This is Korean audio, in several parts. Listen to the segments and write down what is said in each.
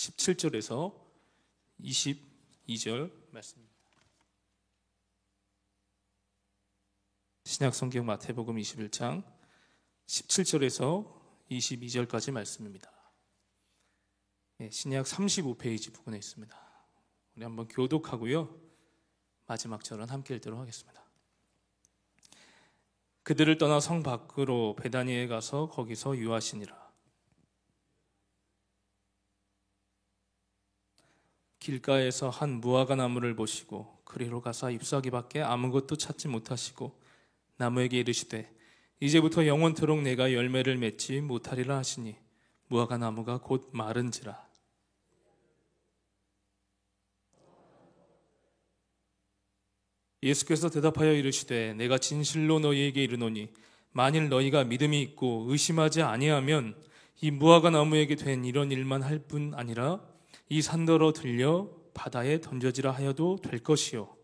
17절에서 22절 말씀입니다. 신약성경 마태복음 21장 17절에서 22절까지 말씀입니다. 신약 35페이지 부분에 있습니다. 우리 한번 교독하고요, 마지막 절은 함께 읽도록 하겠습니다. 그들을 떠나 성 밖으로 베다니에 가서 거기서 유하시니라. 길가에서 한 무화과 나무를 보시고 그리로 가사 잎사귀밖에 아무것도 찾지 못하시고 나무에게 이르시되 이제부터 영원토록 내가 열매를 맺지 못하리라 하시니 무화과 나무가 곧 마른지라. 예수께서 대답하여 이르시되 내가 진실로 너희에게 이르노니 만일 너희가 믿음이 있고 의심하지 아니하면 이 무화과 나무에게 된 이런 일만 할 뿐 아니라 이 산더러 들려 바다에 던져지라 하여도 될 것이요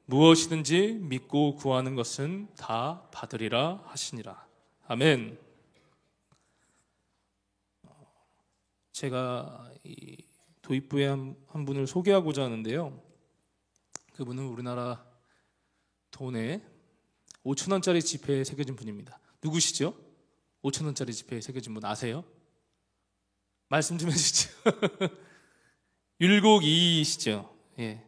무엇이든지 믿고 구하는 것은 다 받으리라 하시니라. 아멘. 제가 이 도입부에 한 분을 소개하고자 하는데요, 그분은 우리나라 돈에 5,000원짜리 지폐에 새겨진 분입니다. 누구시죠? 5,000원짜리 지폐에 새겨진 분 아세요? 말씀 좀 해주시죠. 율곡이시죠. 예.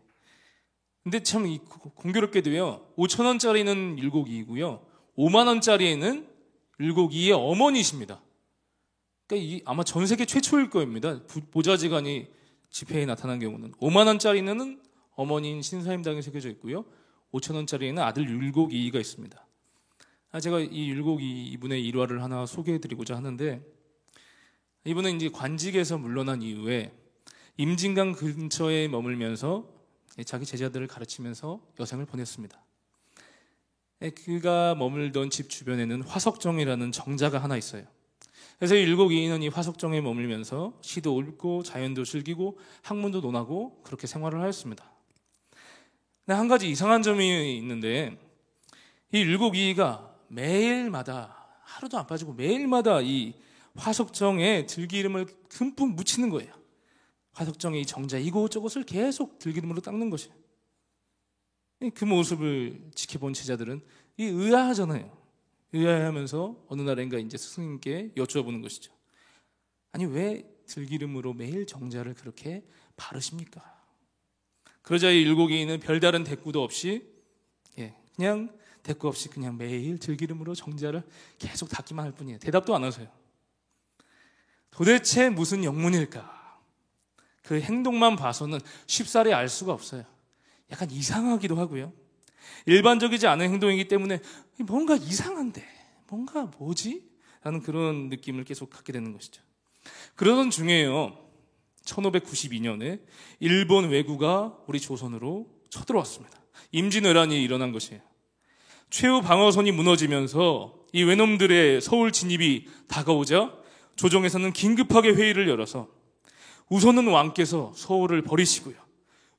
근데 참 공교롭게도요, 5,000원짜리는 율곡이고요, 50,000원짜리에는 율곡이의 어머니십니다. 그러니까 아마 전 세계 최초일 겁니다. 보좌지간이 지폐에 나타난 경우는 50,000원짜리는 어머니인 신사임당에 새겨져 있고요, 5,000원짜리에는 아들 율곡이가 있습니다. 제가 이 율곡이 이분의 일화를 하나 소개해드리고자 하는데, 이분은 이제 관직에서 물러난 이후에 임진강 근처에 머물면서 자기 제자들을 가르치면서 여생을 보냈습니다. 그가 머물던 집 주변에는 화석정이라는 정자가 하나 있어요. 그래서 율곡이인은 이 화석정에 머물면서 시도 읊고 자연도 즐기고 학문도 논하고 그렇게 생활을 하였습니다. 근데 한 가지 이상한 점이 있는데, 이 율곡이가 매일마다, 하루도 안 빠지고 매일마다 이 화석정에 들기름을 듬뿍 묻히는 거예요. 화석정의 이 정자 이곳저곳을 계속 들기름으로 닦는 것이에요. 그 모습을 지켜본 제자들은 의아하잖아요. 의아해하면서 어느 날인가 이제 스승님께 여쭈어보는 것이죠. 아니, 왜 들기름으로 매일 정자를 그렇게 바르십니까? 그러자 이 율곡이는 별다른 대꾸도 없이, 그냥 대꾸 없이 그냥 매일 들기름으로 정자를 계속 닦기만 할 뿐이에요. 대답도 안 하세요. 도대체 무슨 영문일까? 그 행동만 봐서는 쉽사리 알 수가 없어요. 약간 이상하기도 하고요, 일반적이지 않은 행동이기 때문에 뭔가 이상한데, 뭔가 뭐지? 라는 그런 느낌을 계속 갖게 되는 것이죠. 그러던 중에요, 1592년에 일본 왜구가 우리 조선으로 쳐들어왔습니다. 임진왜란이 일어난 것이에요. 최후 방어선이 무너지면서 이 외놈들의 서울 진입이 다가오자 조정에서는 긴급하게 회의를 열어서 우선은 왕께서 서울을 버리시고요,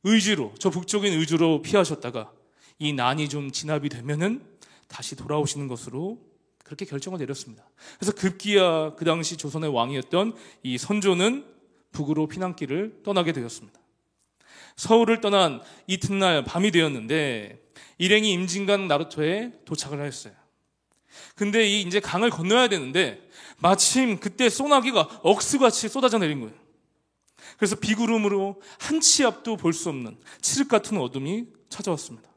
의주로, 저 북쪽인 의주로 피하셨다가 이 난이 좀 진압이 되면은 다시 돌아오시는 것으로 그렇게 결정을 내렸습니다. 그래서 급기야 그 당시 조선의 왕이었던 이 선조는 북으로 피난길을 떠나게 되었습니다. 서울을 떠난 이튿날 밤이 되었는데 일행이 임진강 나루터에 도착을 하였어요. 근데 이제 강을 건너야 되는데 마침 그때 소나기가 억수같이 쏟아져 내린 거예요. 그래서 비구름으로 한 치 앞도 볼 수 없는 칠흑 같은 어둠이 찾아왔습니다.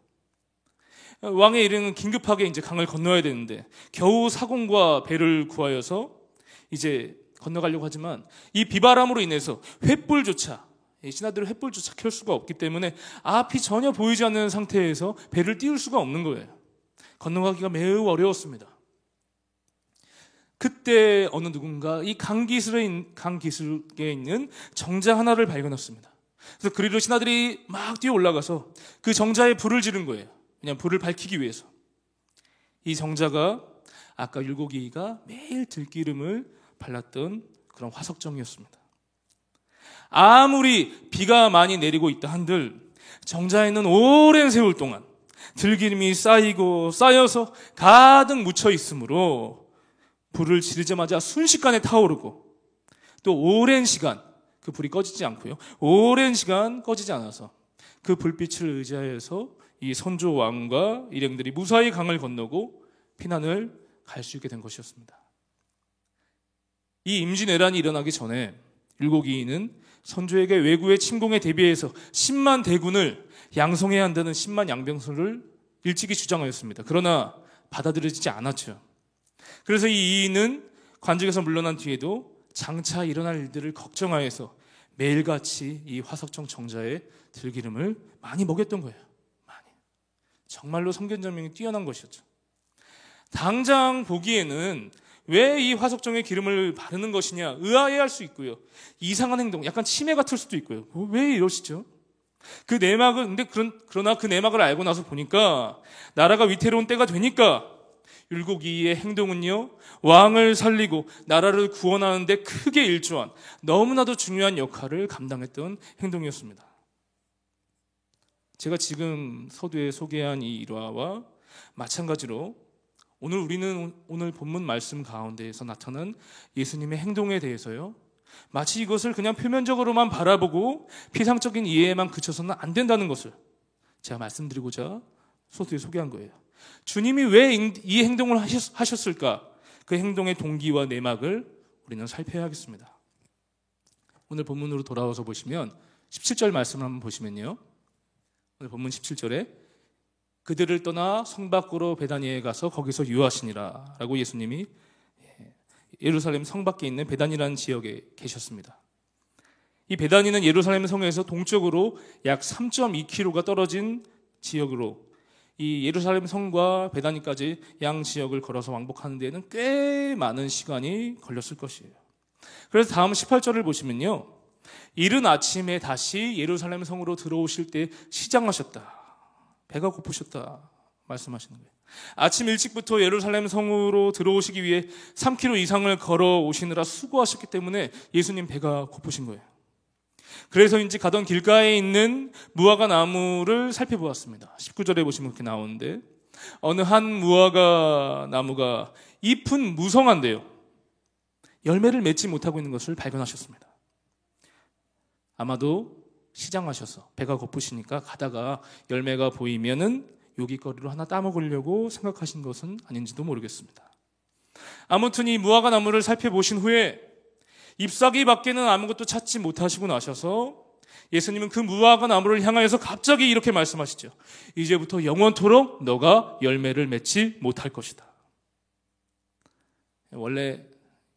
왕의 일행은 긴급하게 이제 강을 건너야 되는데 겨우 사공과 배를 구하여서 이제 건너가려고 하지만 이 비바람으로 인해서 신하들을 횃불조차 켤 수가 없기 때문에 앞이 전혀 보이지 않는 상태에서 배를 띄울 수가 없는 거예요. 건너가기가 매우 어려웠습니다. 그때 어느 누군가 이 강기슭에 있는 정자 하나를 발견했습니다. 그래서 그리로 신하들이 막 뛰어 올라가서 그 정자에 불을 지른 거예요. 그냥 불을 밝히기 위해서. 이 정자가 아까 율곡이가 매일 들기름을 발랐던 그런 화석정이었습니다. 아무리 비가 많이 내리고 있다 한들 정자에는 오랜 세월 동안 들기름이 쌓이고 쌓여서 가득 묻혀 있으므로 불을 지르자마자 순식간에 타오르고 또 오랜 시간 그 불이 꺼지지 않고요. 오랜 시간 꺼지지 않아서 그 불빛을 의지하여서 이 선조 왕과 일행들이 무사히 강을 건너고 피난을 갈 수 있게 된 것이었습니다. 이 임진왜란이 일어나기 전에 율곡이인은 선조에게 왜구의 침공에 대비해서 10만 대군을 양성해야 한다는 10만 양병설을 일찍이 주장하였습니다. 그러나 받아들여지지 않았죠. 그래서 이 이인은 관직에서 물러난 뒤에도 장차 일어날 일들을 걱정하여서 매일같이 이 화석정 정자에 들기름을 많이 먹였던 거예요. 많이. 정말로 성견절명이 뛰어난 것이었죠. 당장 보기에는 왜 이 화석정에 기름을 바르는 것이냐 의아해할 수 있고요. 이상한 행동, 약간 치매 같을 수도 있고요. 왜 이러시죠? 그 내막을 그러나 그 내막을 알고 나서 보니까 나라가 위태로운 때가 되니까 율곡이의 행동은요, 왕을 살리고 나라를 구원하는 데 크게 일조한 너무나도 중요한 역할을 감당했던 행동이었습니다. 제가 지금 서두에 소개한 이 일화와 마찬가지로 우리는 오늘 본문 말씀 가운데에서 나타난 예수님의 행동에 대해서요, 마치 이것을 그냥 표면적으로만 바라보고 피상적인 이해에만 그쳐서는 안 된다는 것을 제가 말씀드리고자 서두에 소개한 거예요. 주님이 왜 이 행동을 하셨을까? 그 행동의 동기와 내막을 우리는 살펴야 하겠습니다. 오늘 본문으로 돌아와서 보시면 17절 말씀을 한번 보시면요, 오늘 본문 17절에 그들을 떠나 성 밖으로 베다니에 가서 거기서 유하시니라 라고 예수님이 예루살렘 성 밖에 있는 베다니라는 지역에 계셨습니다. 이 베다니는 예루살렘 성에서 동쪽으로 약 3.2km가 떨어진 지역으로 이 예루살렘 성과 베다니까지 양 지역을 걸어서 왕복하는 데에는 꽤 많은 시간이 걸렸을 것이에요. 그래서 다음 18절을 보시면요, 이른 아침에 다시 예루살렘 성으로 들어오실 때 시장하셨다, 배가 고프셨다 말씀하시는 거예요. 아침 일찍부터 예루살렘 성으로 들어오시기 위해 3km 이상을 걸어오시느라 수고하셨기 때문에 예수님 배가 고프신 거예요. 그래서인지 가던 길가에 있는 무화과 나무를 살펴보았습니다. 19절에 보시면 그렇게 나오는데, 어느 한 무화과 나무가 잎은 무성한데요, 열매를 맺지 못하고 있는 것을 발견하셨습니다. 아마도 시장하셔서 배가 고프시니까 가다가 열매가 보이면은 요깃거리로 하나 따먹으려고 생각하신 것은 아닌지도 모르겠습니다. 아무튼 이 무화과 나무를 살펴보신 후에 잎사귀 밖에는 아무것도 찾지 못하시고 나셔서 예수님은 그 무화과 나무를 향하여서 갑자기 이렇게 말씀하시죠. 이제부터 영원토록 너가 열매를 맺지 못할 것이다. 원래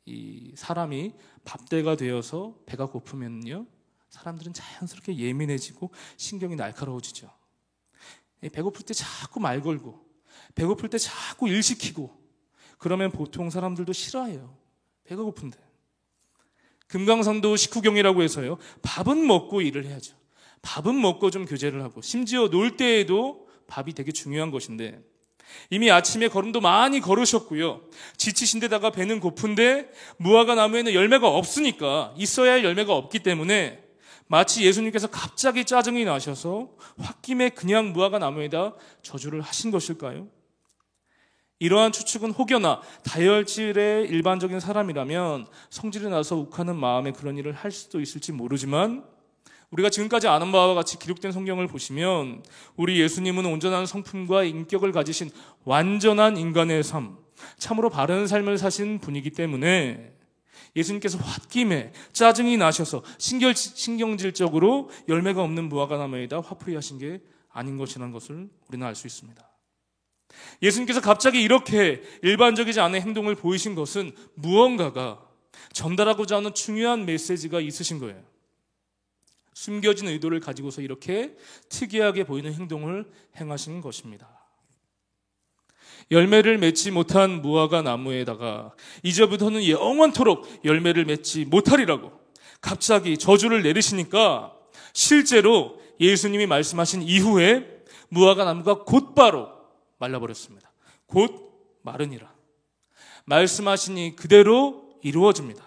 이 사람이 밥때가 되어서 배가 고프면요, 사람들은 자연스럽게 예민해지고 신경이 날카로워지죠. 배고플 때 자꾸 말 걸고, 배고플 때 자꾸 일 시키고, 그러면 보통 사람들도 싫어해요. 배가 고픈데. 금강산도 식후경이라고 해서요, 밥은 먹고 일을 해야죠. 밥은 먹고 좀 교제를 하고, 심지어 놀 때에도 밥이 되게 중요한 것인데, 이미 아침에 걸음도 많이 걸으셨고요, 지치신 데다가 배는 고픈데 무화과 나무에는 열매가 없으니까, 있어야 할 열매가 없기 때문에 마치 예수님께서 갑자기 짜증이 나셔서 홧김에 그냥 무화과 나무에다 저주를 하신 것일까요? 이러한 추측은 혹여나 다혈질의 일반적인 사람이라면 성질이 나서 욱하는 마음에 그런 일을 할 수도 있을지 모르지만, 우리가 지금까지 아는 바와 같이 기록된 성경을 보시면 우리 예수님은 온전한 성품과 인격을 가지신 완전한 인간의 삶, 참으로 바른 삶을 사신 분이기 때문에 예수님께서 홧김에 짜증이 나셔서 신경질적으로 열매가 없는 무화과 나무에다 화풀이 하신 게 아닌 것이라는 것을 우리는 알 수 있습니다. 예수님께서 갑자기 이렇게 일반적이지 않은 행동을 보이신 것은 무언가가 전달하고자 하는 중요한 메시지가 있으신 거예요. 숨겨진 의도를 가지고서 이렇게 특이하게 보이는 행동을 행하신 것입니다. 열매를 맺지 못한 무화과 나무에다가 이제부터는 영원토록 열매를 맺지 못하리라고 갑자기 저주를 내리시니까, 실제로 예수님이 말씀하신 이후에 무화과 나무가 곧바로 말라버렸습니다. 곧 마르니라. 말씀하시니 그대로 이루어집니다.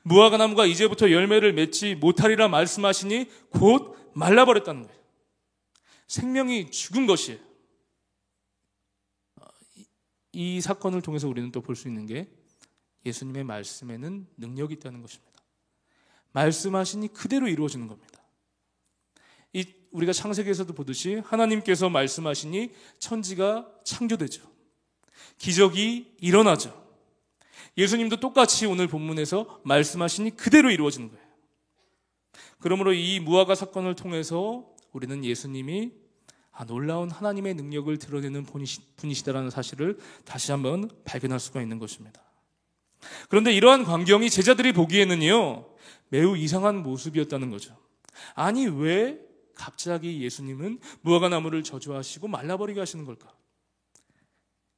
무화과 나무가 이제부터 열매를 맺지 못하리라 말씀하시니 곧 말라버렸다는 거예요. 생명이 죽은 것이에요. 이 사건을 통해서 우리는 또 볼 수 있는 게 예수님의 말씀에는 능력이 있다는 것입니다. 말씀하시니 그대로 이루어지는 겁니다. 우리가 창세기에서도 보듯이 하나님께서 말씀하시니 천지가 창조되죠. 기적이 일어나죠. 예수님도 똑같이 오늘 본문에서 말씀하시니 그대로 이루어지는 거예요. 그러므로 이 무화과 사건을 통해서 우리는 예수님이 놀라운 하나님의 능력을 드러내는 분이시다라는 사실을 다시 한번 발견할 수가 있는 것입니다. 그런데 이러한 광경이 제자들이 보기에는요, 매우 이상한 모습이었다는 거죠. 아니, 왜 갑자기 예수님은 무화과 나무를 저주하시고 말라버리게 하시는 걸까?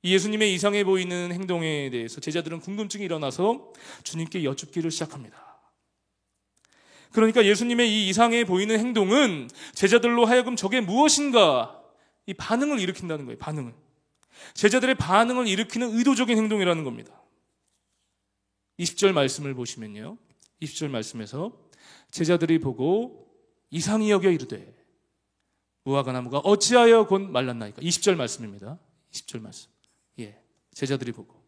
이 예수님의 이상해 보이는 행동에 대해서 제자들은 궁금증이 일어나서 주님께 여쭙기를 시작합니다. 그러니까 예수님의 이 이상해 보이는 행동은 제자들로 하여금 저게 무엇인가 이 반응을 일으킨다는 거예요. 반응을. 제자들의 반응을 일으키는 의도적인 행동이라는 겁니다. 20절 말씀을 보시면요, 20절 말씀에서 제자들이 보고 이상히 여겨 이르되 무화과 나무가 어찌하여 곧 말랐나이까. 20절 말씀입니다. 20절 말씀. 제자들이 보고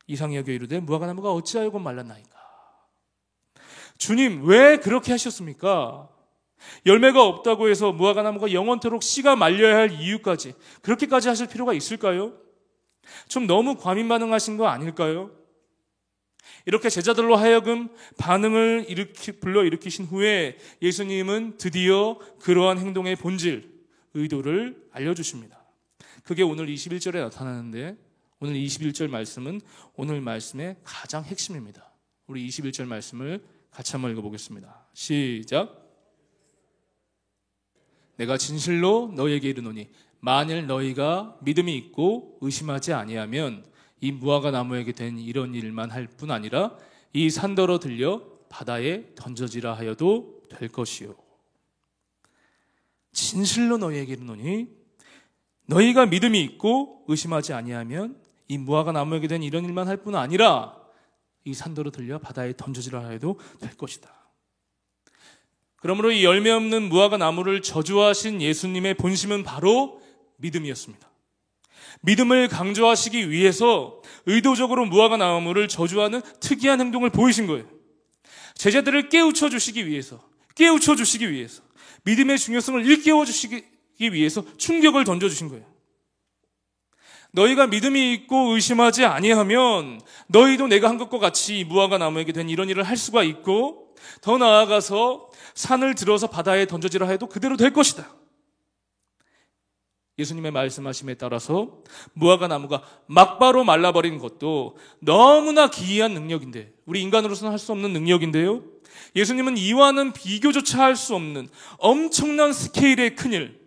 이상히 여겨 이르되 무화과 나무가 어찌하여 곧 말랐나이까. 주님, 왜 그렇게 하셨습니까? 열매가 없다고 해서 무화과 나무가 영원토록 씨가 말려야 할 이유까지 그렇게까지 하실 필요가 있을까요? 좀 너무 과민 반응하신 거 아닐까요? 이렇게 제자들로 하여금 반응을 불러일으키신 후에 예수님은 드디어 그러한 행동의 본질, 의도를 알려주십니다. 그게 오늘 21절에 나타나는데, 오늘 21절 말씀은 오늘 말씀의 가장 핵심입니다. 우리 21절 말씀을 같이 한번 읽어보겠습니다. 시작. 내가 진실로 너희에게 이르노니 만일 너희가 믿음이 있고 의심하지 아니하면 이 무화과 나무에게 된 이런 일만 할 뿐 아니라 이 산더러 들려 바다에 던져지라 하여도 될 것이요. 진실로 너희에게 이르노니 너희가 믿음이 있고 의심하지 아니하면 이 무화과 나무에게 된 이런 일만 할 뿐 아니라 이 산더러 들려 바다에 던져지라 해도 될 것이다. 그러므로 이 열매 없는 무화과 나무를 저주하신 예수님의 본심은 바로 믿음이었습니다. 믿음을 강조하시기 위해서 의도적으로 무화과 나무를 저주하는 특이한 행동을 보이신 거예요. 제자들을 깨우쳐 주시기 위해서, 믿음의 중요성을 일깨워 주시기 위해서 충격을 던져주신 거예요. 너희가 믿음이 있고 의심하지 아니하면 너희도 내가 한 것과 같이 무화과 나무에게 된 이런 일을 할 수가 있고, 더 나아가서 산을 들어서 바다에 던져지라 해도 그대로 될 것이다. 예수님의 말씀하심에 따라서 무화과 나무가 막바로 말라버린 것도 너무나 기이한 능력인데, 우리 인간으로서는 할 수 없는 능력인데요, 예수님은 이와는 비교조차 할 수 없는 엄청난 스케일의 큰일,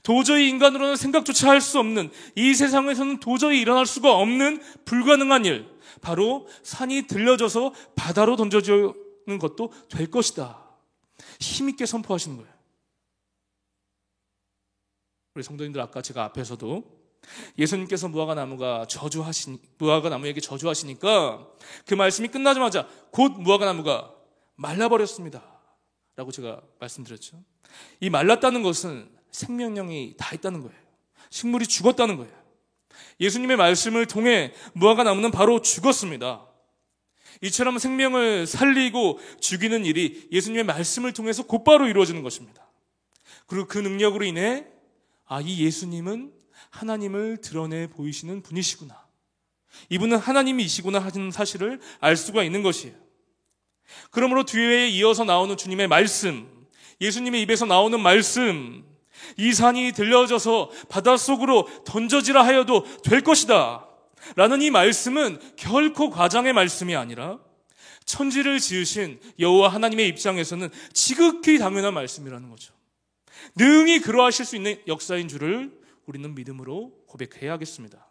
도저히 인간으로는 생각조차 할 수 없는, 이 세상에서는 도저히 일어날 수가 없는 불가능한 일, 바로 산이 들려져서 바다로 던져지는 것도 될 것이다, 힘있게 선포하시는 거예요. 우리 성도님들, 아까 제가 앞에서도 예수님께서 무화과 나무에게 저주하시니까 그 말씀이 끝나자마자 곧 무화과 나무가 말라버렸습니다 라고 제가 말씀드렸죠. 이 말랐다는 것은 생명력이 다 있다는 거예요. 식물이 죽었다는 거예요. 예수님의 말씀을 통해 무화과 나무는 바로 죽었습니다. 이처럼 생명을 살리고 죽이는 일이 예수님의 말씀을 통해서 곧바로 이루어지는 것입니다. 그리고 그 능력으로 인해 이 예수님은 하나님을 드러내 보이시는 분이시구나, 이분은 하나님이시구나 하는 사실을 알 수가 있는 것이에요. 그러므로 뒤에 이어서 나오는 주님의 말씀, 예수님의 입에서 나오는 말씀, 이 산이 들려져서 바닷속으로 던져지라 하여도 될 것이다 라는 이 말씀은 결코 과장의 말씀이 아니라 천지를 지으신 여호와 하나님의 입장에서는 지극히 당연한 말씀이라는 거죠. 능히 그러하실 수 있는 역사인 줄을 우리는 믿음으로 고백해야 하겠습니다.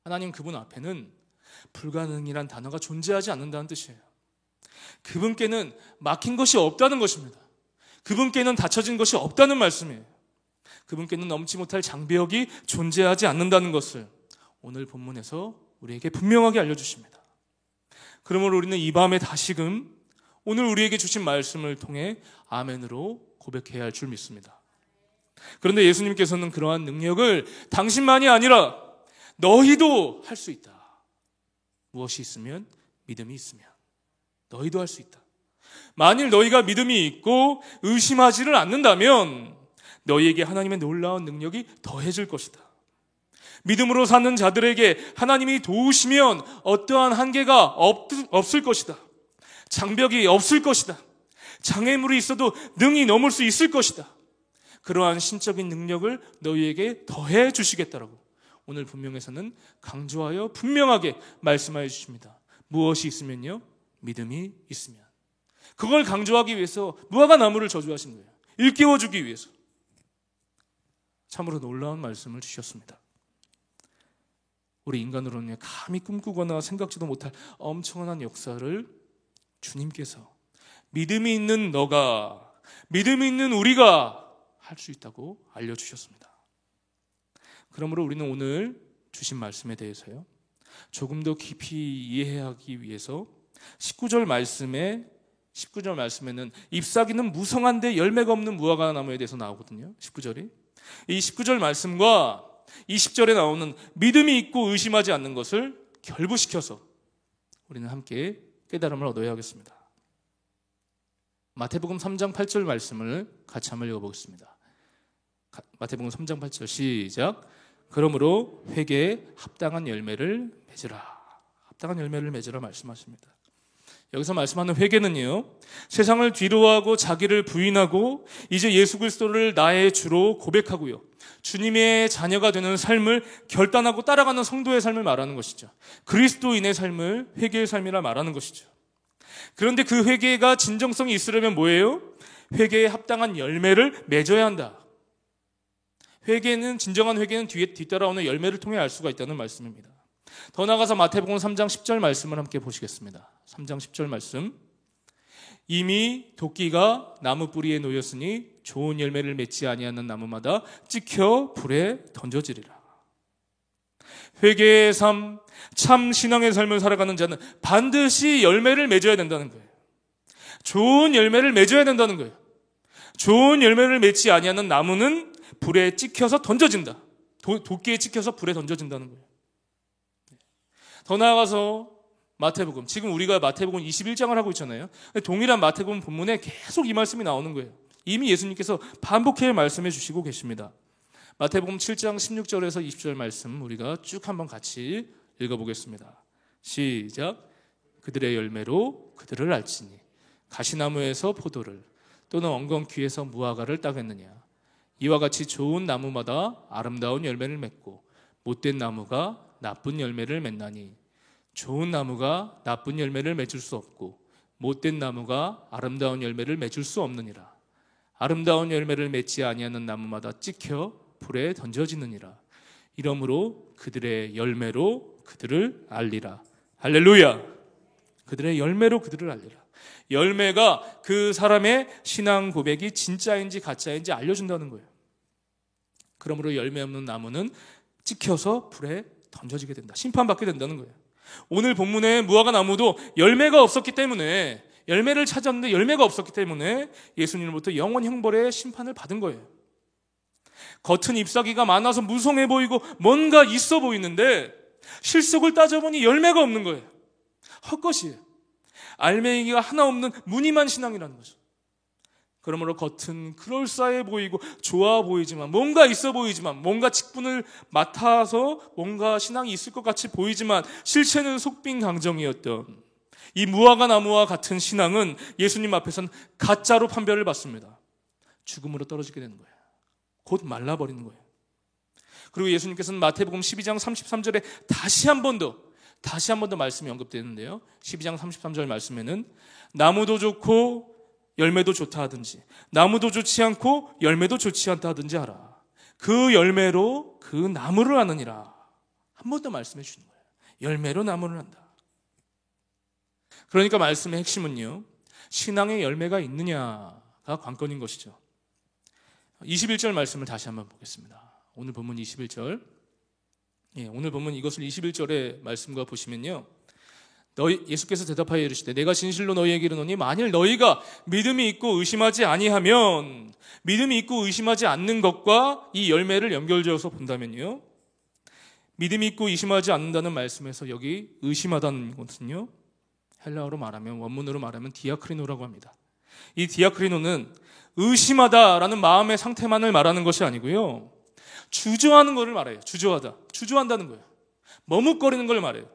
하나님 그분 앞에는 불가능이란 단어가 존재하지 않는다는 뜻이에요. 그분께는 막힌 것이 없다는 것입니다. 그분께는 닫혀진 것이 없다는 말씀이에요. 그분께는 넘지 못할 장벽이 존재하지 않는다는 것을 오늘 본문에서 우리에게 분명하게 알려주십니다. 그러므로 우리는 이 밤에 다시금 오늘 우리에게 주신 말씀을 통해 아멘으로 고백해야 할 줄 믿습니다. 그런데 예수님께서는 그러한 능력을 당신만이 아니라 너희도 할 수 있다. 무엇이 있으면? 믿음이 있으면. 너희도 할 수 있다. 만일 너희가 믿음이 있고 의심하지를 않는다면 너희에게 하나님의 놀라운 능력이 더해질 것이다. 믿음으로 사는 자들에게 하나님이 도우시면 어떠한 한계가 없을 것이다. 장벽이 없을 것이다. 장애물이 있어도 능히 넘을 수 있을 것이다. 그러한 신적인 능력을 너희에게 더해 주시겠다라고 오늘 본문에서는 강조하여 분명하게 말씀하여 주십니다. 무엇이 있으면요? 믿음이 있으면. 그걸 강조하기 위해서 무화과 나무를 저주하신 거예요. 일깨워주기 위해서. 참으로 놀라운 말씀을 주셨습니다. 우리 인간으로는 감히 꿈꾸거나 생각지도 못할 엄청난 역사를 주님께서 믿음이 있는 너가, 믿음이 있는 우리가 할 수 있다고 알려주셨습니다. 그러므로 우리는 오늘 주신 말씀에 대해서요, 조금 더 깊이 이해하기 위해서 19절 말씀에는 잎사귀는 무성한데 열매가 없는 무화과 나무에 대해서 나오거든요. 19절이. 이 19절 말씀과 20절에 나오는 믿음이 있고 의심하지 않는 것을 결부시켜서 우리는 함께 깨달음을 얻어야 하겠습니다. 마태복음 3장 8절 말씀을 같이 한번 읽어보겠습니다. 마태복음 3장 8절 시작. 그러므로 회개에 합당한 열매를 맺으라. 합당한 열매를 맺으라 말씀하십니다. 여기서 말씀하는 회개는요, 세상을 뒤로하고 자기를 부인하고 이제 예수 그리스도를 나의 주로 고백하고요, 주님의 자녀가 되는 삶을 결단하고 따라가는 성도의 삶을 말하는 것이죠. 그리스도인의 삶을 회개의 삶이라 말하는 것이죠. 그런데 그 회개가 진정성이 있으려면 뭐예요? 회개에 합당한 열매를 맺어야 한다. 진정한 회개는 뒤따라오는 열매를 통해 알 수가 있다는 말씀입니다. 더 나아가서 마태복음 3장 10절 말씀을 함께 보시겠습니다. 3장 10절 말씀. 이미 도끼가 나무 뿌리에 놓였으니 좋은 열매를 맺지 아니하는 나무마다 찍혀 불에 던져지리라. 회개의 삶, 참 신앙의 삶을 살아가는 자는 반드시 열매를 맺어야 된다는 거예요. 좋은 열매를 맺어야 된다는 거예요. 좋은 열매를 맺지 아니하는 나무는 불에 찍혀서 던져진다. 도끼에 찍혀서 불에 던져진다는 거예요. 더 나아가서 마태복음, 지금 우리가 마태복음 21장을 하고 있잖아요. 동일한 마태복음 본문에 계속 이 말씀이 나오는 거예요. 이미 예수님께서 반복해 말씀해 주시고 계십니다. 마태복음 7장 16절에서 20절 말씀 우리가 쭉 한번 같이 읽어보겠습니다. 시작. 그들의 열매로 그들을 알지니 가시나무에서 포도를 또는 엉겅퀴에서 무화과를 따겠느냐. 이와 같이 좋은 나무마다 아름다운 열매를 맺고 못된 나무가 나쁜 열매를 맺나니 좋은 나무가 나쁜 열매를 맺을 수 없고 못된 나무가 아름다운 열매를 맺을 수 없느니라. 아름다운 열매를 맺지 아니하는 나무마다 찍혀 불에 던져지느니라. 이러므로 그들의 열매로 그들을 알리라. 할렐루야. 그들의 열매로 그들을 알리라. 열매가 그 사람의 신앙 고백이 진짜인지 가짜인지 알려준다는 거예요. 그러므로 열매 없는 나무는 찍혀서 불에 던져지게 된다. 심판받게 된다는 거예요. 오늘 본문의 무화과 나무도 열매가 없었기 때문에, 열매를 찾았는데 열매가 없었기 때문에 예수님으로부터 영원 형벌의 심판을 받은 거예요. 겉은 잎사귀가 많아서 무성해 보이고 뭔가 있어 보이는데 실속을 따져보니 열매가 없는 거예요. 헛것이에요. 알맹이가 하나 없는 무늬만 신앙이라는 거죠. 그러므로 겉은 그럴싸해 보이고 좋아 보이지만, 뭔가 있어 보이지만, 뭔가 직분을 맡아서 뭔가 신앙이 있을 것 같이 보이지만 실체는 속빈강정이었던 이 무화과 나무와 같은 신앙은 예수님 앞에서는 가짜로 판별을 받습니다. 죽음으로 떨어지게 되는 거예요. 곧 말라버리는 거예요. 그리고 예수님께서는 마태복음 12장 33절에 다시 한 번 더 말씀이 언급되는데요. 12장 33절 말씀에는 나무도 좋고 열매도 좋다 하든지 나무도 좋지 않고 열매도 좋지 않다 하든지 하라. 그 열매로 그 나무를 아느니라. 한 번 더 말씀해 주시는 거예요. 열매로 나무를 안다. 그러니까 말씀의 핵심은요, 신앙의 열매가 있느냐가 관건인 것이죠. 21절 말씀을 다시 한번 보겠습니다. 오늘 본문 21절. 오늘 본문 이것을 21절의 말씀과 보시면요, 예수께서 대답하여 이르시되 내가 진실로 너희에게 이르노니 만일 너희가 믿음이 있고 의심하지 아니하면, 믿음이 있고 의심하지 않는 것과 이 열매를 연결지어서 본다면요, 믿음이 있고 의심하지 않는다는 말씀에서 여기 의심하다는 것은요, 헬라어로 말하면, 원문으로 말하면 디아크리노라고 합니다. 이 디아크리노는 의심하다라는 마음의 상태만을 말하는 것이 아니고요, 주저하는 것을 말해요. 주저한다는 거예요. 머뭇거리는 걸 말해요.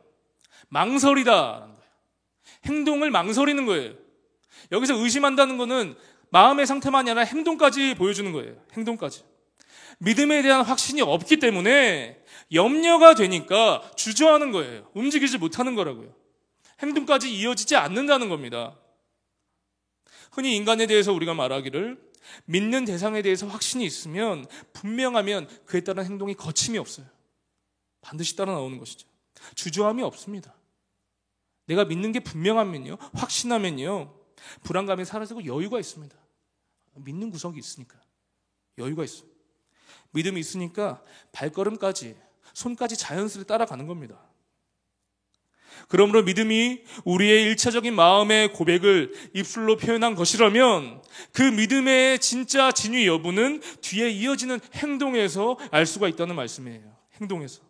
망설이다라는 거예요. 행동을 망설이는 거예요. 여기서 의심한다는 것은 마음의 상태만이 아니라 행동까지 보여주는 거예요. 행동까지. 믿음에 대한 확신이 없기 때문에 염려가 되니까 주저하는 거예요. 움직이지 못하는 거라고요. 행동까지 이어지지 않는다는 겁니다. 흔히 인간에 대해서 우리가 말하기를, 믿는 대상에 대해서 확신이 있으면, 분명하면 그에 따른 행동이 거침이 없어요. 반드시 따라 나오는 것이죠. 주저함이 없습니다. 내가 믿는 게 분명하면요, 확신하면요, 불안감이 사라지고 여유가 있습니다. 믿는 구석이 있으니까 여유가 있어요. 믿음이 있으니까 발걸음까지, 손까지 자연스레 따라가는 겁니다. 그러므로 믿음이 우리의 1차적인 마음의 고백을 입술로 표현한 것이라면, 그 믿음의 진짜 진위 여부는 뒤에 이어지는 행동에서 알 수가 있다는 말씀이에요. 행동에서.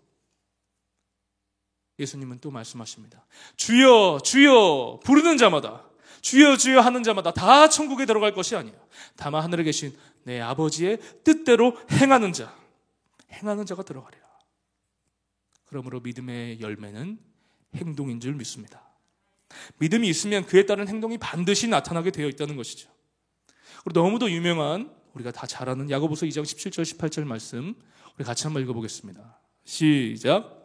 예수님은 또 말씀하십니다. 주여 주여 부르는 자마다, 주여 주여 하는 자마다 다 천국에 들어갈 것이 아니야. 다만 하늘에 계신 내 아버지의 뜻대로 행하는 자가 들어가리라. 그러므로 믿음의 열매는 행동인 줄 믿습니다. 믿음이 있으면 그에 따른 행동이 반드시 나타나게 되어 있다는 것이죠. 그리고 너무도 유명한, 우리가 다 잘 아는 야고보서 2장 17절 18절 말씀, 우리 같이 한번 읽어보겠습니다. 시작.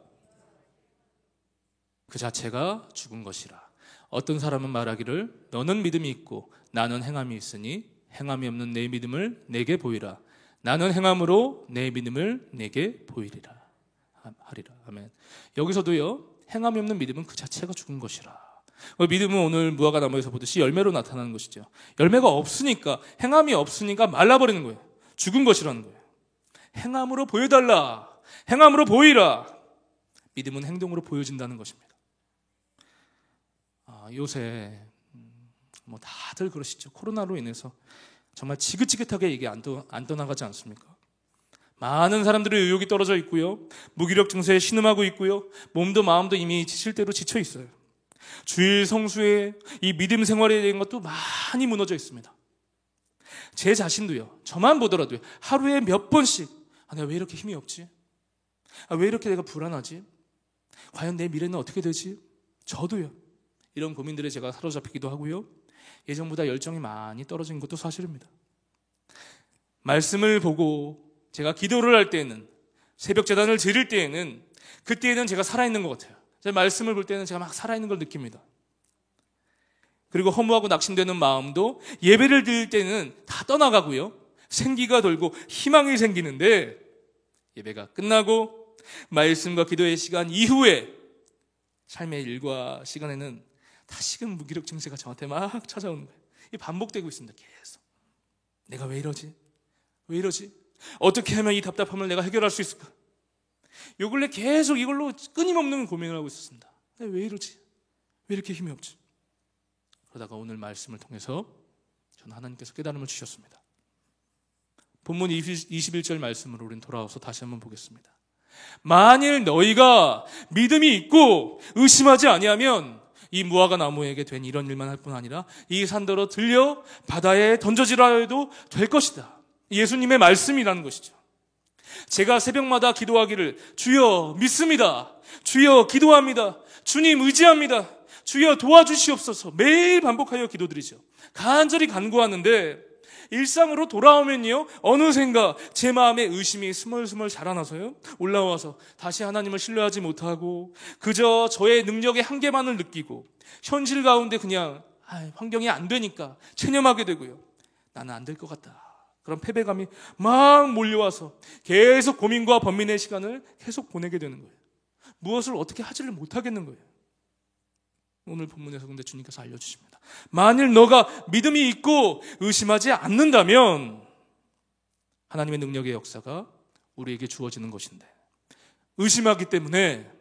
그 자체가 죽은 것이라. 어떤 사람은 말하기를, 너는 믿음이 있고 나는 행함이 있으니 행함이 없는 내 믿음을 내게 보이라. 나는 행함으로 내 믿음을 내게 보이리라 하리라. 아멘. 여기서도요, 행함이 없는 믿음은 그 자체가 죽은 것이라. 믿음은 오늘 무화과 나무에서 보듯이 열매로 나타나는 것이죠. 열매가 없으니까, 행함이 없으니까 말라버리는 거예요. 죽은 것이라는 거예요. 행함으로 보여달라. 행함으로 보이라. 믿음은 행동으로 보여진다는 것입니다. 요새 뭐 다들 그러시죠. 코로나로 인해서 정말 지긋지긋하게 이게 안 떠나가지 않습니까? 많은 사람들의 의욕이 떨어져 있고요, 무기력 증세에 신음하고 있고요, 몸도 마음도 이미 지칠 대로 지쳐 있어요. 주일 성수에 이 믿음 생활에 대한 것도 많이 무너져 있습니다. 제 자신도요, 저만 보더라도요, 하루에 몇 번씩, 내가 왜 이렇게 힘이 없지? 왜 이렇게 내가 불안하지? 과연 내 미래는 어떻게 되지? 저도요, 이런 고민들에 제가 사로잡히기도 하고요, 예전보다 열정이 많이 떨어진 것도 사실입니다. 말씀을 보고 제가 기도를 할 때에는, 새벽 제단을 드릴 때에는, 그때에는 제가 살아있는 것 같아요. 제 말씀을 볼 때는 제가 막 살아있는 걸 느낍니다. 그리고 허무하고 낙심되는 마음도 예배를 드릴 때는 다 떠나가고요, 생기가 돌고 희망이 생기는데, 예배가 끝나고 말씀과 기도의 시간 이후에 삶의 일과 시간에는 다시금 무기력 증세가 저한테 막 찾아오는 거예요. 이게 반복되고 있습니다. 계속. 내가 왜 이러지? 왜 이러지? 어떻게 하면 이 답답함을 내가 해결할 수 있을까? 요 근래 계속 이걸로 끊임없는 고민을 하고 있었습니다. 왜 이러지? 왜 이렇게 힘이 없지? 그러다가 오늘 말씀을 통해서 저는 하나님께서 깨달음을 주셨습니다. 본문 21절 말씀으로 우리는 돌아와서 다시 한번 보겠습니다. 만일 너희가 믿음이 있고 의심하지 아니하면 이 무화과 나무에게 된 이런 일만 할 뿐 아니라 이 산더러 들려 바다에 던져지라 해도 될 것이다. 예수님의 말씀이라는 것이죠. 제가 새벽마다 기도하기를, 주여 믿습니다, 주여 기도합니다, 주님 의지합니다, 주여 도와주시옵소서, 매일 반복하여 기도드리죠. 간절히 간구하는데 일상으로 돌아오면요, 어느샌가 제 마음에 의심이 스멀스멀 자라나서요, 올라와서 다시 하나님을 신뢰하지 못하고 그저 저의 능력의 한계만을 느끼고 현실 가운데 그냥 환경이 안 되니까 체념하게 되고요, 나는 안 될 것 같다, 그런 패배감이 막 몰려와서 계속 고민과 번민의 시간을 계속 보내게 되는 거예요. 무엇을 어떻게 하지를 못하겠는 거예요. 오늘 본문에서 근데 주님께서 알려주십니다. 만일 너가 믿음이 있고 의심하지 않는다면 하나님의 능력의 역사가 우리에게 주어지는 것인데, 의심하기 때문에,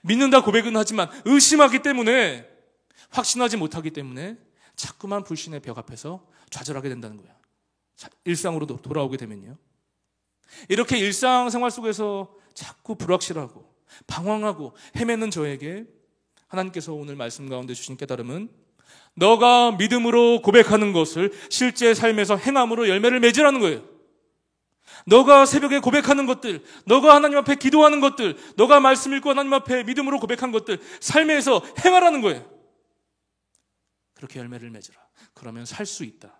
믿는다 고백은 하지만 의심하기 때문에, 확신하지 못하기 때문에 자꾸만 불신의 벽 앞에서 좌절하게 된다는 거예요. 일상으로 돌아오게 되면요, 이렇게 일상생활 속에서 자꾸 불확실하고 방황하고 헤매는 저에게 하나님께서 오늘 말씀 가운데 주신 깨달음은 너가 믿음으로 고백하는 것을 실제 삶에서 행함으로 열매를 맺으라는 거예요. 너가 새벽에 고백하는 것들, 너가 하나님 앞에 기도하는 것들, 너가 말씀 읽고 하나님 앞에 믿음으로 고백한 것들 삶에서 행하라는 거예요. 그렇게 열매를 맺으라. 그러면 살 수 있다.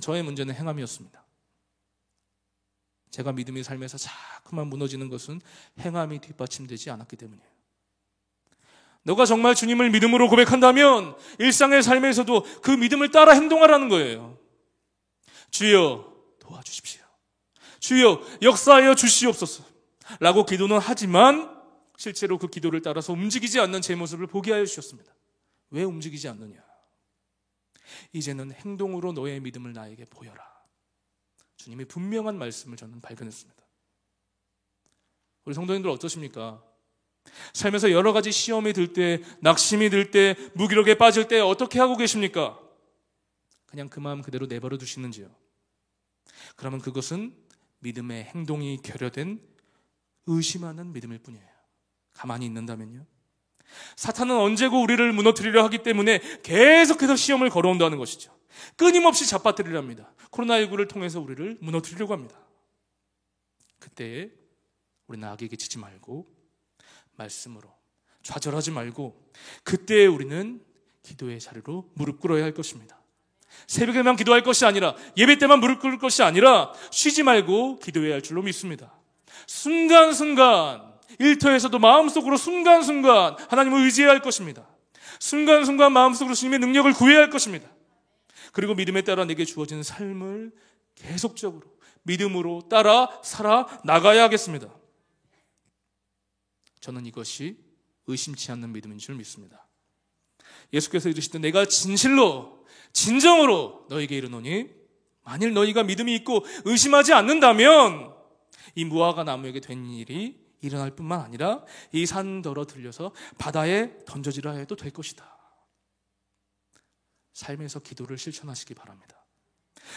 저의 문제는 행함이었습니다. 제가 믿음의 삶에서 자꾸만 무너지는 것은 행함이 뒷받침되지 않았기 때문이에요. 너가 정말 주님을 믿음으로 고백한다면 일상의 삶에서도 그 믿음을 따라 행동하라는 거예요. 주여 도와주십시오. 주여 역사하여 주시옵소서 라고 기도는 하지만 실제로 그 기도를 따라서 움직이지 않는 제 모습을 보게 하여 주셨습니다. 왜 움직이지 않느냐? 이제는 행동으로 너의 믿음을 나에게 보여라. 주님의 분명한 말씀을 저는 발견했습니다. 우리 성도님들 어떠십니까? 삶에서 여러 가지 시험이 들 때, 낙심이 들 때, 무기력에 빠질 때 어떻게 하고 계십니까? 그냥 그 마음 그대로 내버려 두시는지요? 그러면 그것은 믿음의 행동이 결여된 의심하는 믿음일 뿐이에요. 가만히 있는다면요. 사탄은 언제고 우리를 무너뜨리려 하기 때문에 계속해서 시험을 걸어온다는 것이죠. 끊임없이 잡아뜨리려 합니다. 코로나19를 통해서 우리를 무너뜨리려고 합니다. 그때 우리는 악에게 지지 말고 말씀으로 좌절하지 말고 그때 우리는 기도의 자리로 무릎 꿇어야 할 것입니다. 새벽에만 기도할 것이 아니라 예배 때만 무릎 꿇을 것이 아니라 쉬지 말고 기도해야 할 줄로 믿습니다. 순간순간 일터에서도 마음속으로 순간순간 하나님을 의지해야 할 것입니다. 순간순간 마음속으로 주님의 능력을 구해야 할 것입니다. 그리고 믿음에 따라 내게 주어진 삶을 계속적으로 믿음으로 따라 살아나가야 하겠습니다. 저는 이것이 의심치 않는 믿음인 줄 믿습니다. 예수께서 이르시되 내가 진정으로 너에게 이르노니 만일 너희가 믿음이 있고 의심하지 않는다면 이 무화과 나무에게 된 일이 일어날 뿐만 아니라 이 산더러 들려서 바다에 던져지라 해도 될 것이다. 삶에서 기도를 실천하시기 바랍니다.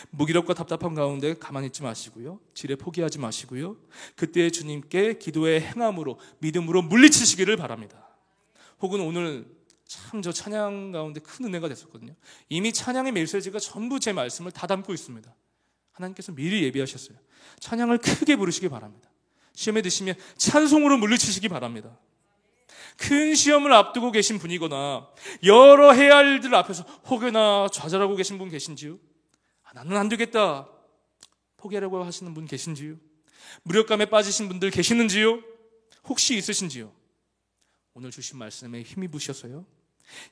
무기력과 답답한 가운데 가만히 있지 마시고요. 지레 포기하지 마시고요. 그때 주님께 기도의 행함으로 믿음으로 물리치시기를 바랍니다. 혹은 오늘 참 저 찬양 가운데 큰 은혜가 됐었거든요. 이미 찬양의 메시지가 전부 제 말씀을 다 담고 있습니다. 하나님께서 미리 예비하셨어요. 찬양을 크게 부르시기 바랍니다. 시험에 드시면 찬송으로 물리치시기 바랍니다. 큰 시험을 앞두고 계신 분이거나 여러 해야 할 일들 앞에서 혹여나 좌절하고 계신 분 계신지요? 나는 안 되겠다 포기하려고 하시는 분 계신지요? 무력감에 빠지신 분들 계시는지요? 혹시 있으신지요? 오늘 주신 말씀에 힘입으셔서요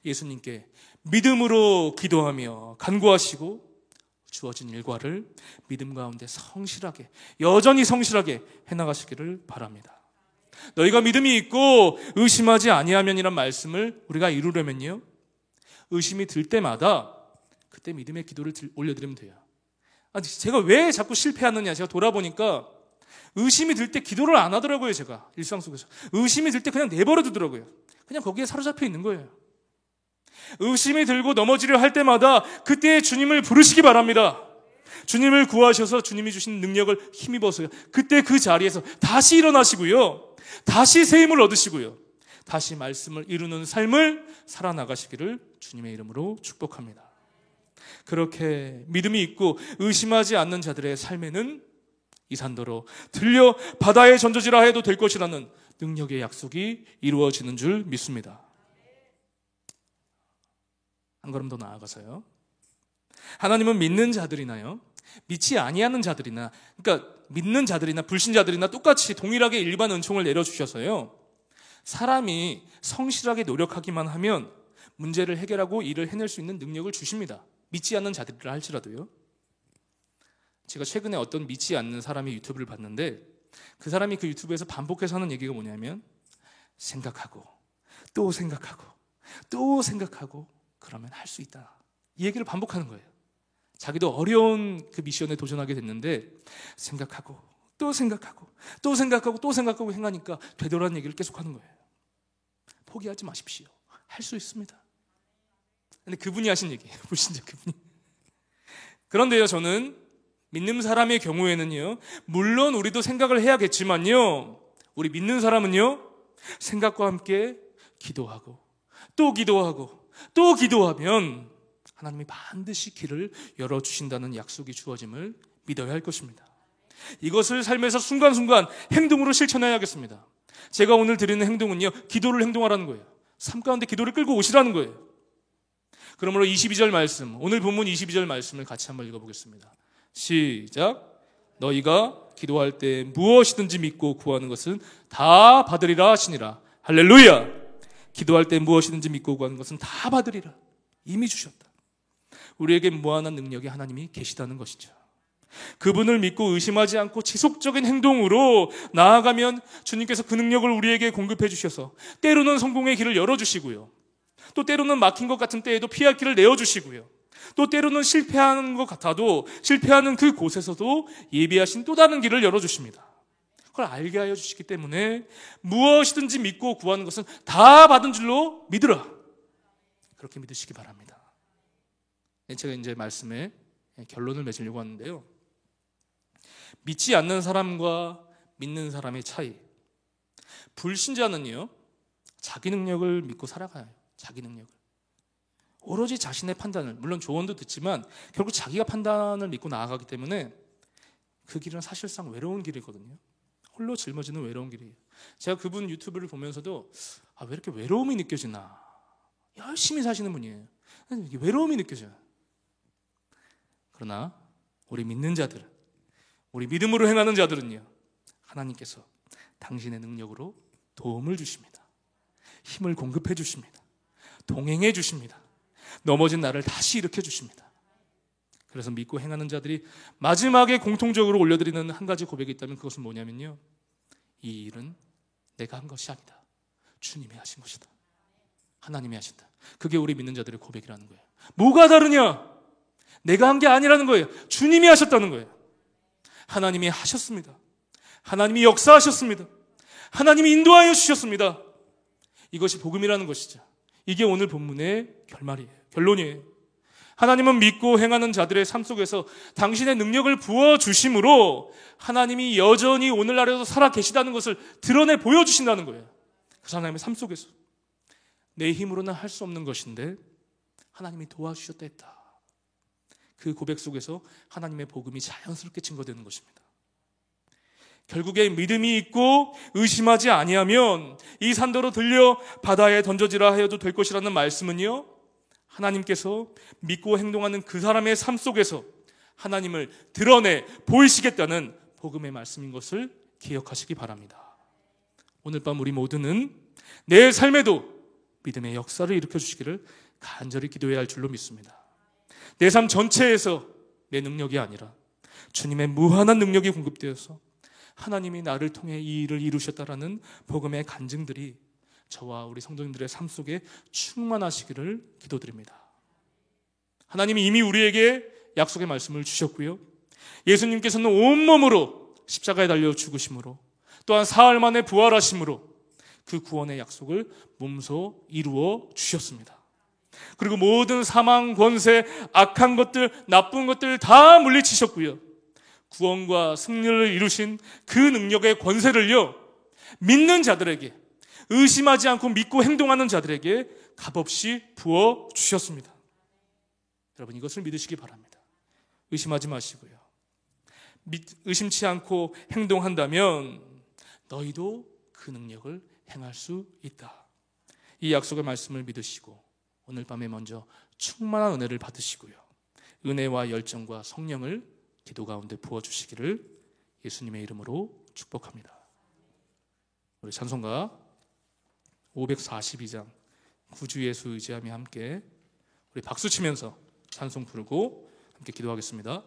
예수님께 믿음으로 기도하며 간구하시고 주어진 일과를 믿음 가운데 성실하게 여전히 성실하게 해나가시기를 바랍니다. 너희가 믿음이 있고 의심하지 아니하면이란 말씀을 우리가 이루려면요 의심이 들 때마다 그때 믿음의 기도를 올려드리면 돼요. 제가 왜 자꾸 실패하느냐 제가 돌아보니까 의심이 들 때 기도를 안 하더라고요. 제가 일상 속에서 의심이 들 때 그냥 내버려 두더라고요. 그냥 거기에 사로잡혀 있는 거예요. 의심이 들고 넘어지려 할 때마다 그때 주님을 부르시기 바랍니다. 주님을 구하셔서 주님이 주신 능력을 힘입어서요 그때 그 자리에서 다시 일어나시고요 다시 새 힘을 얻으시고요 다시 말씀을 이루는 삶을 살아나가시기를 주님의 이름으로 축복합니다. 그렇게 믿음이 있고 의심하지 않는 자들의 삶에는 이 산더러 들려 바다에 던져지라 해도 될 것이라는 능력의 약속이 이루어지는 줄 믿습니다. 한 걸음 더 나아가서요 하나님은 믿는 자들이나요 믿지 아니하는 자들이나 그러니까 믿는 자들이나 불신자들이나 똑같이 동일하게 일반 은총을 내려주셔서요 사람이 성실하게 노력하기만 하면 문제를 해결하고 일을 해낼 수 있는 능력을 주십니다. 믿지 않는 자들이라 할지라도요. 제가 최근에 어떤 믿지 않는 사람의 유튜브를 봤는데 그 사람이 그 유튜브에서 반복해서 하는 얘기가 뭐냐면 생각하고 또 생각하고 또 생각하고 그러면 할 수 있다. 이 얘기를 반복하는 거예요. 자기도 어려운 그 미션에 도전하게 됐는데 생각하고 또 생각하고 또 생각하고 또 생각하고 행하니까 되돌아는 얘기를 계속하는 거예요. 포기하지 마십시오. 할 수 있습니다. 근데 그분이 하신 얘기예요. 불신자 그분이. 그런데요 저는 믿는 사람의 경우에는요 물론 우리도 생각을 해야겠지만요 우리 믿는 사람은요 생각과 함께 기도하고 또 기도하고 또 기도하면 하나님이 반드시 길을 열어주신다는 약속이 주어짐을 믿어야 할 것입니다. 이것을 삶에서 순간순간 행동으로 실천해야겠습니다. 제가 오늘 드리는 행동은요, 기도를 행동하라는 거예요. 삶 가운데 기도를 끌고 오시라는 거예요. 그러므로 22절 말씀, 오늘 본문 22절 말씀을 같이 한번 읽어보겠습니다. 시작. 너희가 기도할 때 무엇이든지 믿고 구하는 것은 다 받으리라 하시니라. 할렐루야. 기도할 때 무엇이든지 믿고 구하는 것은 다 받으리라. 이미 주셨다. 우리에게 무한한 능력이 하나님이 계시다는 것이죠. 그분을 믿고 의심하지 않고 지속적인 행동으로 나아가면 주님께서 그 능력을 우리에게 공급해 주셔서 때로는 성공의 길을 열어주시고요, 또 때로는 막힌 것 같은 때에도 피할 길을 내어주시고요, 또 때로는 실패하는 것 같아도 실패하는 그 곳에서도 예비하신 또 다른 길을 열어주십니다. 그걸 알게 하여 주시기 때문에 무엇이든지 믿고 구하는 것은 다 받은 줄로 믿으라. 그렇게 믿으시기 바랍니다. 제가 이제 말씀에 결론을 맺으려고 하는데요, 믿지 않는 사람과 믿는 사람의 차이. 불신자는요, 자기 능력을 믿고 살아가요. 자기 능력을. 오로지 자신의 판단을, 물론 조언도 듣지만 결국 자기가 판단을 믿고 나아가기 때문에 그 길은 사실상 외로운 길이거든요. 홀로 짊어지는 외로운 길이에요. 제가 그분 유튜브를 보면서도 왜 이렇게 외로움이 느껴지나. 열심히 사시는 분이에요. 외로움이 느껴져요. 그러나 우리 믿는 자들, 우리 믿음으로 행하는 자들은요, 하나님께서 당신의 능력으로 도움을 주십니다. 힘을 공급해 주십니다. 동행해 주십니다. 넘어진 나를 다시 일으켜 주십니다. 그래서 믿고 행하는 자들이 마지막에 공통적으로 올려드리는 한 가지 고백이 있다면 그것은 뭐냐면요, 이 일은 내가 한 것이 아니다. 주님이 하신 것이다. 하나님이 하신다. 그게 우리 믿는 자들의 고백이라는 거예요. 뭐가 다르냐? 내가 한 게 아니라는 거예요. 주님이 하셨다는 거예요. 하나님이 하셨습니다. 하나님이 역사하셨습니다. 하나님이 인도하여 주셨습니다. 이것이 복음이라는 것이죠. 이게 오늘 본문의 결론이에요. 하나님은 믿고 행하는 자들의 삶 속에서 당신의 능력을 부어주심으로 하나님이 여전히 오늘날에도 살아 계시다는 것을 드러내 보여주신다는 거예요. 그 하나님의 삶 속에서 내 힘으로는 할 수 없는 것인데 하나님이 도와주셨다 했다. 그 고백 속에서 하나님의 복음이 자연스럽게 증거되는 것입니다. 결국에 믿음이 있고 의심하지 아니하면 이 산더러 들려 바다에 던져지라 하여도 될 것이라는 말씀은요, 하나님께서 믿고 행동하는 그 사람의 삶 속에서 하나님을 드러내 보이시겠다는 복음의 말씀인 것을 기억하시기 바랍니다. 오늘 밤 우리 모두는 내 삶에도 믿음의 역사를 일으켜 주시기를 간절히 기도해야 할 줄로 믿습니다. 내 삶 전체에서 내 능력이 아니라 주님의 무한한 능력이 공급되어서 하나님이 나를 통해 이 일을 이루셨다라는 복음의 간증들이 저와 우리 성도님들의 삶 속에 충만하시기를 기도드립니다. 하나님이 이미 우리에게 약속의 말씀을 주셨고요, 예수님께서는 온몸으로 십자가에 달려 죽으심으로 또한 사흘 만에 부활하심으로 그 구원의 약속을 몸소 이루어 주셨습니다. 그리고 모든 사망, 권세, 악한 것들, 나쁜 것들 다 물리치셨고요, 구원과 승리를 이루신 그 능력의 권세를요, 믿는 자들에게, 의심하지 않고 믿고 행동하는 자들에게 값없이 부어 주셨습니다. 여러분, 이것을 믿으시기 바랍니다. 의심하지 마시고요, 의심치 않고 행동한다면 너희도 그 능력을 행할 수 있다. 이 약속의 말씀을 믿으시고 오늘 밤에 먼저 충만한 은혜를 받으시고요, 은혜와 열정과 성령을 기도 가운데 부어주시기를 예수님의 이름으로 축복합니다. 우리 찬송가 542장 구주 예수 의지하며 함께 우리 박수 치면서 찬송 부르고 함께 기도하겠습니다.